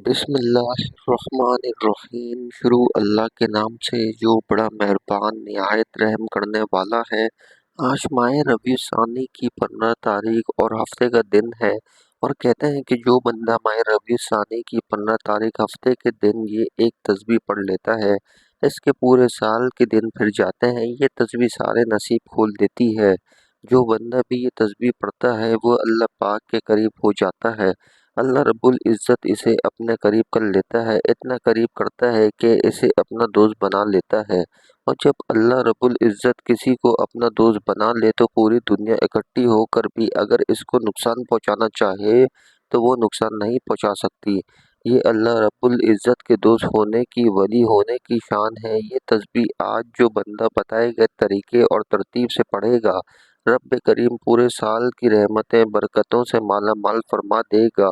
بسم اللہ الرحمن الرحیم۔ شروع اللہ کے نام سے جو بڑا مہربان نہایت رحم کرنے والا ہے۔ آج ماہ ربیع الثانی کی 15 تاریخ اور ہفتے کا دن ہے، اور کہتے ہیں کہ جو بندہ ماہ ربیع الثانی کی 15 تاریخ ہفتے کے دن یہ ایک تسبیح پڑھ لیتا ہے، اس کے پورے سال کے دن پھر جاتے ہیں۔ یہ تسبیح سارے نصیب کھول دیتی ہے۔ جو بندہ بھی یہ تسبیح پڑھتا ہے وہ اللہ پاک کے قریب ہو جاتا ہے۔ اللہ رب العزت اسے اپنے قریب کر لیتا ہے، اتنا قریب کرتا ہے کہ اسے اپنا دوست بنا لیتا ہے۔ اور جب اللہ رب العزت کسی کو اپنا دوست بنا لے تو پوری دنیا اکٹھی ہو کر بھی اگر اس کو نقصان پہنچانا چاہے تو وہ نقصان نہیں پہنچا سکتی۔ یہ اللہ رب العزت کے دوست ہونے کی، ولی ہونے کی شان ہے۔ یہ تسبیح آج جو بندہ بتائے گئے طریقے اور ترتیب سے پڑھے گا، رب کریم پورے سال کی رحمتیں برکتوں سے مالا مال فرما دے گا۔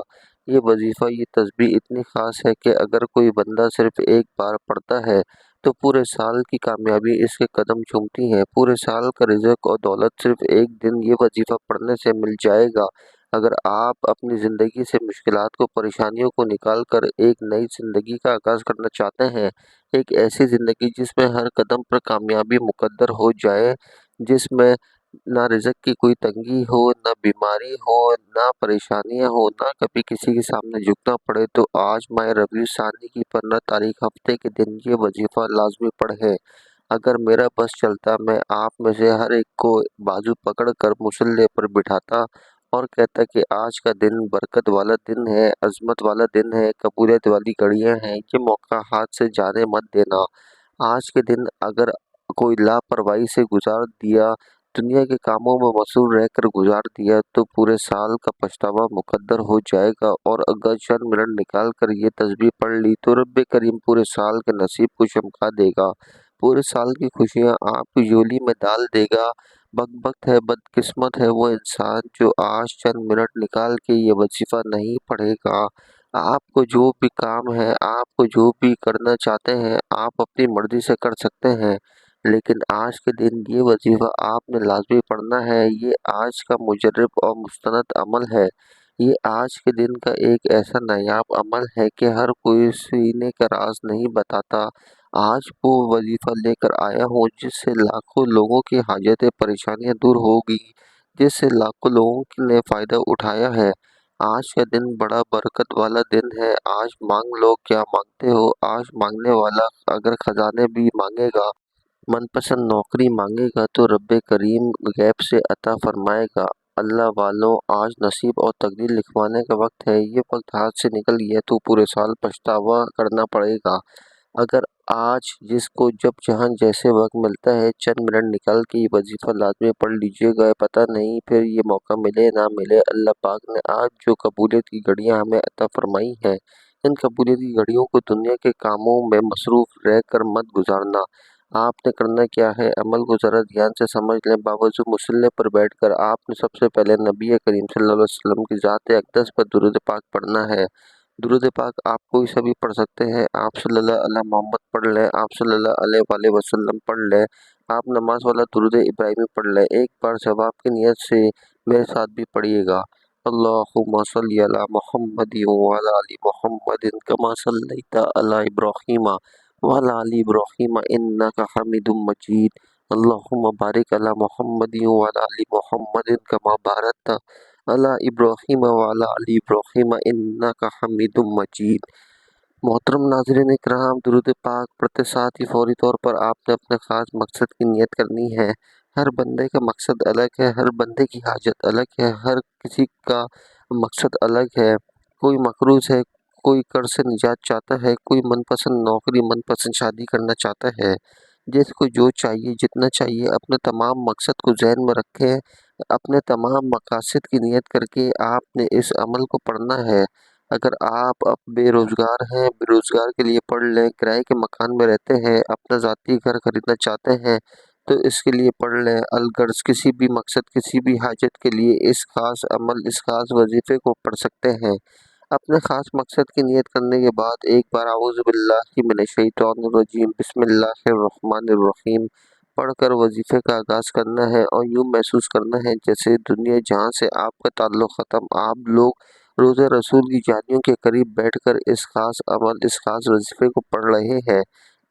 یہ وظیفہ، یہ تسبیح اتنی خاص ہے کہ اگر کوئی بندہ صرف ایک بار پڑھتا ہے تو پورے سال کی کامیابی اس کے قدم چومتی ہے۔ پورے سال کا رزق اور دولت صرف ایک دن یہ وظیفہ پڑھنے سے مل جائے گا۔ اگر آپ اپنی زندگی سے مشکلات کو، پریشانیوں کو نکال کر ایک نئی زندگی کا آغاز کرنا چاہتے ہیں، ایک ایسی زندگی جس میں ہر قدم پر کامیابی مقدر ہو جائے، جس میں نہ رزق کی کوئی تنگی ہو، نہ بیماری ہو، نہ پریشانیاں ہو، نہ کبھی کسی کے سامنے جھکنا پڑے، تو آج ماہ ربیع الثانی کی 15 تاریخ ہفتے کے دن یہ وظیفہ لازمی پڑھیں۔ اگر میرا بس چلتا، میں آپ میں سے ہر ایک کو بازو پکڑ کر مصلی پر بٹھاتا اور کہتا کہ آج کا دن برکت والا دن ہے، عظمت والا دن ہے، قبولیت والی گھڑیاں ہیں، یہ موقع ہاتھ سے جانے مت دینا۔ آج کے دن اگر کوئی لاپرواہی سے گزار دیا، دنیا کے کاموں میں مصروف رہ کر گزار دیا، تو پورے سال کا پچھتاوا مقدر ہو جائے گا۔ اور اگر چند منٹ نکال کر یہ تسبیح پڑھ لی تو رب کریم پورے سال کے نصیب کو چمکا دے گا، پورے سال کی خوشیاں آپ کی جھولی میں ڈال دے گا۔ بدبخت ہے، بدقسمت ہے وہ انسان جو آج چند منٹ نکال کے یہ وظیفہ نہیں پڑھے گا۔ آپ کو جو بھی کام ہے، آپ کو جو بھی کرنا چاہتے ہیں، آپ اپنی مرضی سے کر سکتے ہیں، لیکن آج کے دن یہ وظیفہ آپ نے لازمی پڑھنا ہے۔ یہ آج کا مجرب اور مستند عمل ہے۔ یہ آج کے دن کا ایک ایسا نایاب عمل ہے کہ ہر کوئی سینے کا راز نہیں بتاتا۔ آج وہ وظیفہ لے کر آیا ہوں جس سے لاکھوں لوگوں کی حاجتیں، پریشانیاں دور ہوگی، جس سے لاکھوں لوگوں نے فائدہ اٹھایا ہے۔ آج کا دن بڑا برکت والا دن ہے۔ آج مانگ لو کیا مانگتے ہو۔ آج مانگنے والا اگر خزانے بھی مانگے گا، من پسند نوکری مانگے گا، تو رب کریم غیب سے عطا فرمائے گا۔ اللہ والوں، آج نصیب اور تقدیر لکھوانے کا وقت ہے۔ یہ وقت ہاتھ سے نکل گیا تو پورے سال پچھتاوا کرنا پڑے گا۔ اگر آج جس کو جب جہاں جیسے وقت ملتا ہے چند منٹ نکال کے یہ وظیفہ لازمی پڑھ لیجیے گا، پتہ نہیں پھر یہ موقع ملے نہ ملے۔ اللہ پاک نے آج جو قبولیت کی گھڑیاں ہمیں عطا فرمائی ہیں، ان قبولیت کی گھڑیوں کو دنیا کے کاموں میں مصروف رہ کر مت گزارنا۔ آپ نے کرنا کیا ہے، عمل کو ذرا دھیان سے سمجھ لیں۔ باوضو مصلی پر بیٹھ کر آپ نے سب سے پہلے نبی کریم صلی اللہ علیہ وسلم کی ذات اقدس پر درود پاک پڑھنا ہے۔ درود پاک آپ کوئی سا بھی پڑھ سکتے ہیں۔ آپ صلی اللہ علیہ محمد پڑھ لیں، آپ صلی اللہ علیہ وآلہ وسلم پڑھ لیں، آپ نماز والا درود ابراہیمی پڑھ لیں۔ ایک بار ثواب کی نیت سے میرے ساتھ بھی پڑھیے گا۔ اللہم صلی علی محمد وعلی آل محمد کما صلیت علی ابراہیم وعلی آل ابراہیم انک حمید مجید۔ اللہم بارک علی محمد وعلی آل محمد کما بارکت علی ابراہیم وعلی آل ابراہیم انک حمید مجید۔ محترم ناظرین اکرام، درود پاک پڑھتے ساتھ ہی فوری طور پر آپ نے اپنے خاص مقصد کی نیت کرنی ہے۔ ہر بندے کا مقصد الگ ہے، ہر بندے کی حاجت الگ ہے، ہر کسی کا مقصد الگ ہے۔ کوئی مقروض ہے، کوئی قرض سے نجات چاہتا ہے، کوئی من پسند نوکری، من پسند شادی کرنا چاہتا ہے۔ جس کو جو چاہیے، جتنا چاہیے، اپنے تمام مقصد کو ذہن میں رکھیں۔ اپنے تمام مقاصد کی نیت کر کے آپ نے اس عمل کو پڑھنا ہے۔ اگر آپ اب بے روزگار ہیں، بے روزگار کے لیے پڑھ لیں۔ کرائے کے مکان میں رہتے ہیں، اپنا ذاتی گھر خریدنا چاہتے ہیں تو اس کے لیے پڑھ لیں۔ الغرض کسی بھی مقصد، کسی بھی حاجت کے لیے اس خاص عمل، اس خاص وظیفے کو پڑھ سکتے ہیں۔ اپنے خاص مقصد کی نیت کرنے کے بعد ایک بار اعوذ باللہ من الشیطان الرجیم بسم اللہ الرحمن الرحیم پڑھ کر وظیفے کا آغاز کرنا ہے، اور یوں محسوس کرنا ہے جیسے دنیا جہاں سے آپ کا تعلق ختم، آپ لوگ روزہ رسول کی جانیوں کے قریب بیٹھ کر اس خاص عمل، اس خاص وظیفے کو پڑھ رہے ہیں۔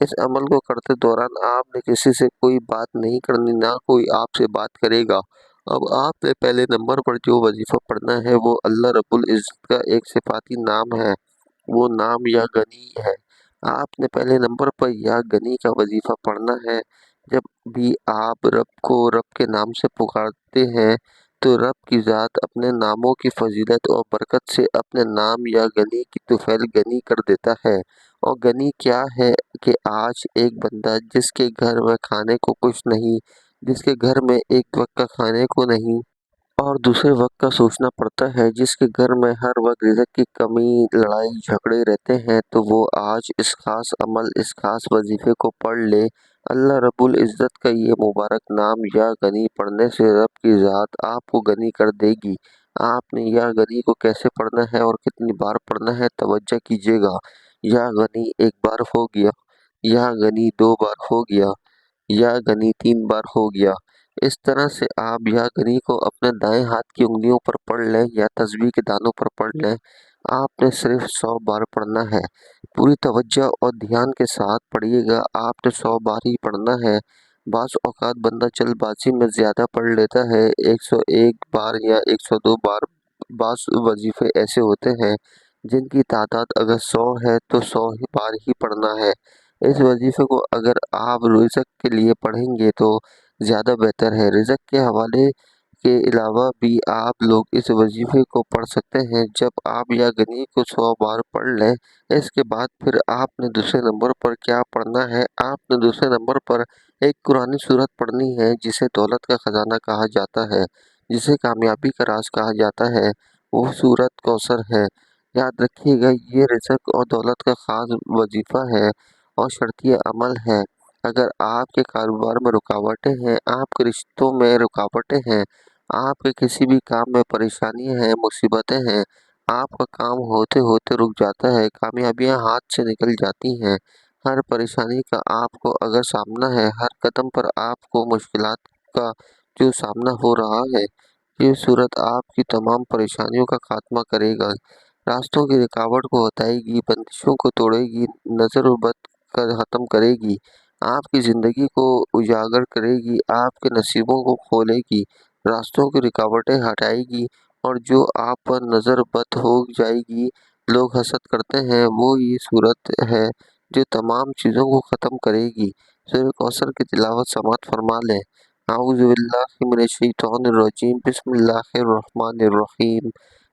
اس عمل کو کرتے دوران آپ نے کسی سے کوئی بات نہیں کرنی، نہ کوئی آپ سے بات کرے گا۔ اب آپ نے پہلے نمبر پر جو وظیفہ پڑھنا ہے وہ اللہ رب العزت کا ایک صفاتی نام ہے، وہ نام یا غنی ہے۔ آپ نے پہلے نمبر پر یا غنی کا وظیفہ پڑھنا ہے۔ جب بھی آپ رب کو رب کے نام سے پکارتے ہیں تو رب کی ذات اپنے ناموں کی فضیلت اور برکت سے اپنے نام یا غنی کی طفیل غنی کر دیتا ہے۔ اور غنی کیا ہے کہ آج ایک بندہ جس کے گھر میں کھانے کو کچھ نہیں، جس کے گھر میں ایک وقت کا کھانے کو نہیں اور دوسرے وقت کا سوچنا پڑتا ہے، جس کے گھر میں ہر وقت رزق کی کمی، لڑائی جھگڑے رہتے ہیں، تو وہ آج اس خاص عمل، اس خاص وظیفے کو پڑھ لے۔ اللہ رب العزت کا یہ مبارک نام یا غنی پڑھنے سے رب کی ذات آپ کو غنی کر دے گی۔ آپ نے یا غنی کو کیسے پڑھنا ہے اور کتنی بار پڑھنا ہے، توجہ کیجیے گا۔ یا غنی ایک بار ہو گیا، یا غنی دو بار ہو گیا، یا غنی تین بار ہو گیا۔ اس طرح سے آپ یا غنی کو اپنے دائیں ہاتھ کی انگلیوں پر پڑھ لیں یا تسبیح کے دانوں پر پڑھ لیں۔ آپ نے صرف 100 بار پڑھنا ہے۔ پوری توجہ اور دھیان کے ساتھ پڑھیے گا۔ آپ نے 100 بار ہی پڑھنا ہے۔ بعض اوقات بندہ جلد بازی میں زیادہ پڑھ لیتا ہے، 101 بار یا 102 بار۔ بعض وظیفے ایسے ہوتے ہیں جن کی تعداد اگر 100 ہے تو 100 بار ہی پڑھنا ہے۔ اس وظیفے کو اگر آپ رزق کے لیے پڑھیں گے تو زیادہ بہتر ہے۔ رزق کے حوالے کے علاوہ بھی آپ لوگ اس وظیفے کو پڑھ سکتے ہیں۔ جب آپ یا غنی کو 100 بار پڑھ لیں، اس کے بعد پھر آپ نے دوسرے نمبر پر کیا پڑھنا ہے؟ آپ نے دوسرے نمبر پر ایک قرآنی سورت پڑھنی ہے جسے دولت کا خزانہ کہا جاتا ہے، جسے کامیابی کا راز کہا جاتا ہے۔ وہ سورت کوثر ہے۔ یاد رکھیے گا، یہ رزق اور دولت کا خاص وظیفہ ہے اور شرطیہ عمل ہے۔ اگر آپ کے کاروبار میں رکاوٹیں ہیں، آپ کے رشتوں میں رکاوٹیں ہیں، آپ کے کسی بھی کام میں پریشانیاں ہیں، مصیبتیں ہیں، آپ کا کام ہوتے ہوتے رک جاتا ہے، کامیابیاں ہاتھ سے نکل جاتی ہیں، ہر پریشانی کا آپ کو اگر سامنا ہے، ہر قدم پر آپ کو مشکلات کا جو سامنا ہو رہا ہے، یہ صورت آپ کی تمام پریشانیوں کا خاتمہ کرے گا، راستوں کی رکاوٹ کو ہٹائے گی، بندشوں کو توڑے گی، نظر و بد کا ختم کرے گی، آپ کی زندگی کو اجاگر کرے گی، آپ کے نصیبوں کو کھولے گی، راستوں کی رکاوٹیں ہٹائے گی، اور جو آپ پر نظر بد ہو جائے گی، لوگ حسد کرتے ہیں، وہ یہ صورت ہے جو تمام چیزوں کو ختم کرے گی۔ سورہ کوثر کی تلاوت سماعت فرما لیں۔ اعوذ باللہ من الشیطان الرجیم، بسم اللہ الرحمن الرحیم۔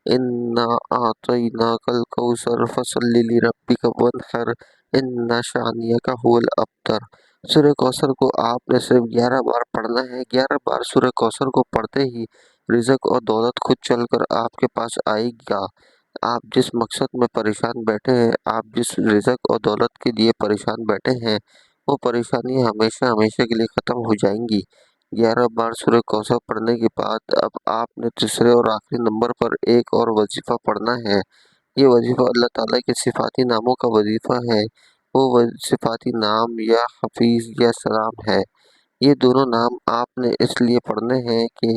انا اعطیناک الکوثر فصل لربک وانحر ان شانئک ھو الابتر۔ سورہ کوثر کو آپ نے صرف 11 بار پڑھنا ہے۔ 11 بار سورہ کوثر کو پڑھتے ہی رزق اور دولت خود چل کر آپ کے پاس آئے گا۔ آپ جس مقصد میں پریشان بیٹھے ہیں، آپ جس رزق اور دولت کے لیے پریشان بیٹھے ہیں، وہ پریشانیاں ہمیشہ ہمیشہ کے لیے ختم ہو جائیں گی۔ 11 بار سورہ کوثر پڑھنے کے بعد اب آپ نے تیسرے اور آخری نمبر پر ایک اور وظیفہ پڑھنا ہے۔ یہ وظیفہ اللہ تعالیٰ کے صفاتی ناموں کا وظیفہ ہے۔ وہ صفاتی نام یا حفیظ یا سلام ہے۔ یہ دونوں نام آپ نے اس لیے پڑھنے ہیں کہ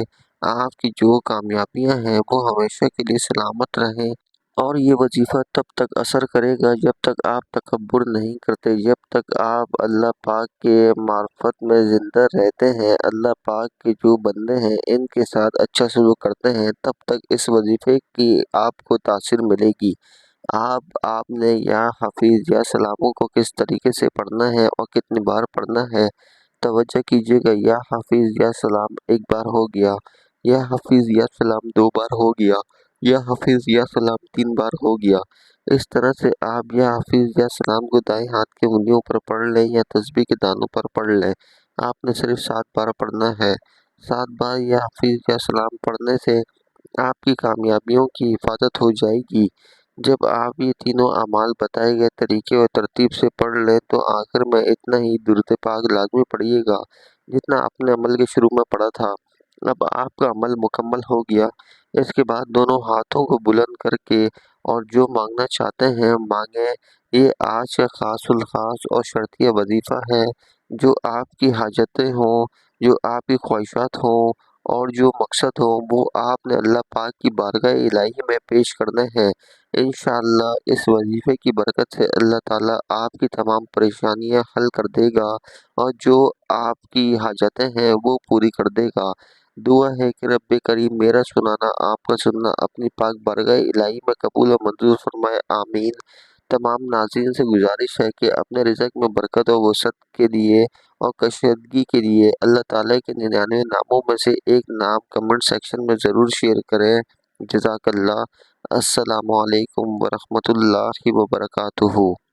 آپ کی جو کامیابیاں ہیں وہ ہمیشہ کے لیے سلامت رہیں، اور یہ وظیفہ تب تک اثر کرے گا جب تک آپ تکبر نہیں کرتے، جب تک آپ اللہ پاک کے معرفت میں زندہ رہتے ہیں، اللہ پاک کے جو بندے ہیں ان کے ساتھ اچھا سلوک کرتے ہیں، تب تک اس وظیفے کی آپ کو تاثیر ملے گی۔ آپ نے یا حفیظ یا سلاموں کو کس طریقے سے پڑھنا ہے اور کتنی بار پڑھنا ہے، توجہ کیجیے گا۔ یا حفیظ یا سلام ایک بار ہو گیا، یا حفیظ یا سلام دو بار ہو گیا، یا حفیظ یا سلام تین بار ہو گیا۔ اس طرح سے آپ یا حفیظ یا سلام کو دائیں ہاتھ کی انگلیوں پر پڑھ لیں یا تسبیح کے دانوں پر پڑھ لیں۔ آپ نے صرف 7 بار پڑھنا ہے۔ 7 بار یا حفیظ یا سلام پڑھنے سے آپ کی کامیابیوں کی حفاظت ہو جائے گی۔ جب آپ یہ تینوں اعمال بتائے گئے طریقے اور ترتیب سے پڑھ لیں تو آخر میں اتنا ہی درود پاک لازمی پڑھیے گا جتنا آپ نے عمل کے شروع میں پڑھا تھا۔ اب آپ کا عمل مکمل ہو گیا۔ اس کے بعد دونوں ہاتھوں کو بلند کر کے اور جو مانگنا چاہتے ہیں مانگیں۔ یہ آج کا خاص الخاص اور شرطیہ وظیفہ ہے۔ جو آپ کی حاجتیں ہوں، جو آپ کی خواہشات ہوں اور جو مقصد ہو وہ آپ نے اللہ پاک کی بارگاہ الہی میں پیش کرنے ہیں۔ انشاءاللہ اس وظیفے کی برکت سے اللہ تعالیٰ آپ کی تمام پریشانیاں حل کر دے گا اور جو آپ کی حاجتیں ہیں وہ پوری کر دے گا۔ دعا ہے کہ رب کریم میرا سنانا آپ کا سننا اپنی پاک بارگاہ الہی میں قبول و منظور فرمائے، آمین۔ تمام ناظرین سے گزارش ہے کہ اپنے رزق میں برکت و وسعت کے لیے اور کشیدگی کے لیے اللہ تعالیٰ کے 99 ناموں میں سے ایک نام کمنٹ سیکشن میں ضرور شیئر کریں۔ جزاک اللہ۔ السلام علیکم ورحمۃ اللہ وبرکاتہ۔